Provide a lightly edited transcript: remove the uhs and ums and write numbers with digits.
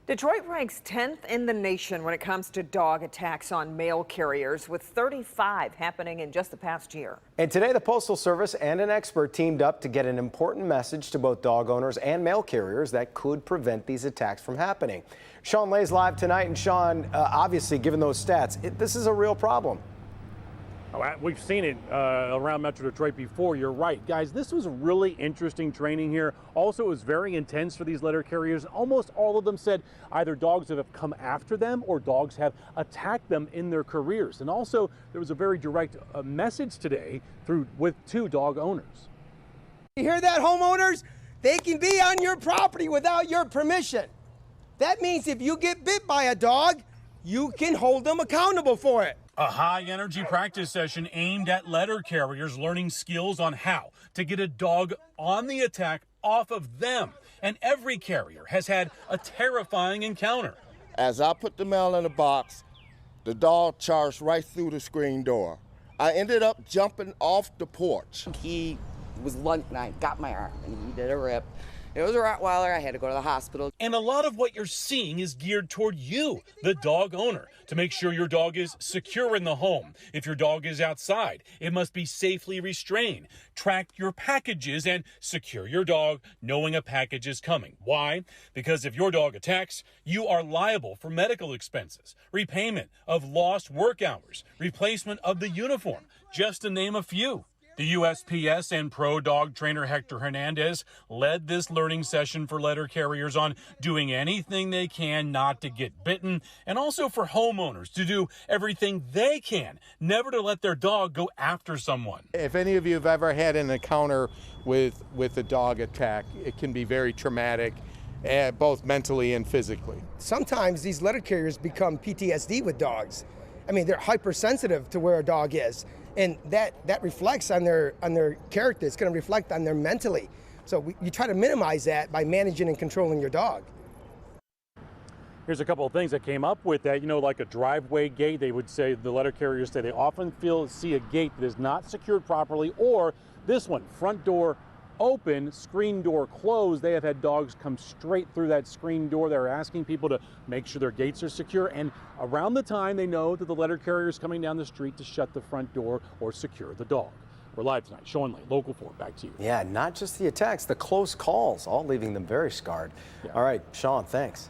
Detroit ranks 10th in the nation when it comes to dog attacks on mail carriers, with 35 happening in just the past year. And today, the Postal Service and an expert teamed up to get an important message to both dog owners and mail carriers that could prevent these attacks from happening. Sean Lay's live tonight. And Sean, obviously, given those stats, this is a real problem. We've seen it around Metro Detroit before. You're right, guys. This was really interesting training here. Also, it was very intense for these letter carriers. Almost all of them said either dogs have come after them or dogs have attacked them in their careers. And also, there was a very direct message today with two dog owners. You hear that, homeowners? They can be on your property without your permission. That means if you get bit by a dog, you can hold them accountable for it. A high-energy practice session aimed at letter carriers learning skills on how to get a dog on the attack off of them. And every carrier has had a terrifying encounter. As I put the mail in the box, the dog charged right through the screen door. I ended up jumping off the porch. He was lunging, and I got my arm, and he did a rip. It was a Rottweiler. I had to go to the hospital. And a lot of what you're seeing is geared toward you, the dog owner, to make sure your dog is secure in the home. If your dog is outside, it must be safely restrained. Track your packages and secure your dog knowing a package is coming. Why? Because if your dog attacks, you are liable for medical expenses, repayment of lost work hours, replacement of the uniform, just to name a few. The USPS and pro dog trainer Hector Hernandez led this learning session for letter carriers on doing anything they can not to get bitten, and also for homeowners to do everything they can never to let their dog go after someone. If any of you have ever had an encounter with a dog attack, it can be very traumatic, both mentally and physically. Sometimes these letter carriers become PTSD with dogs. I mean, they're hypersensitive to where a dog is, and that reflects on their character. It's going to reflect on their mentally. So you try to minimize that by managing and controlling your dog. Here's a couple of things that came up with that. You know, like a driveway gate, they would say, the letter carriers say they often see a gate that is not secured properly, or this one, front door open, screen door closed. They have had dogs come straight through that screen door. They're asking people to make sure their gates are secure, and around the time they know that the letter carrier is coming down the street to shut the front door or secure the dog. We're live tonight. Sean Lay, Local 4, back to you. Yeah, not just the attacks, the close calls, all leaving them very scarred. Yeah. All right, Sean, thanks.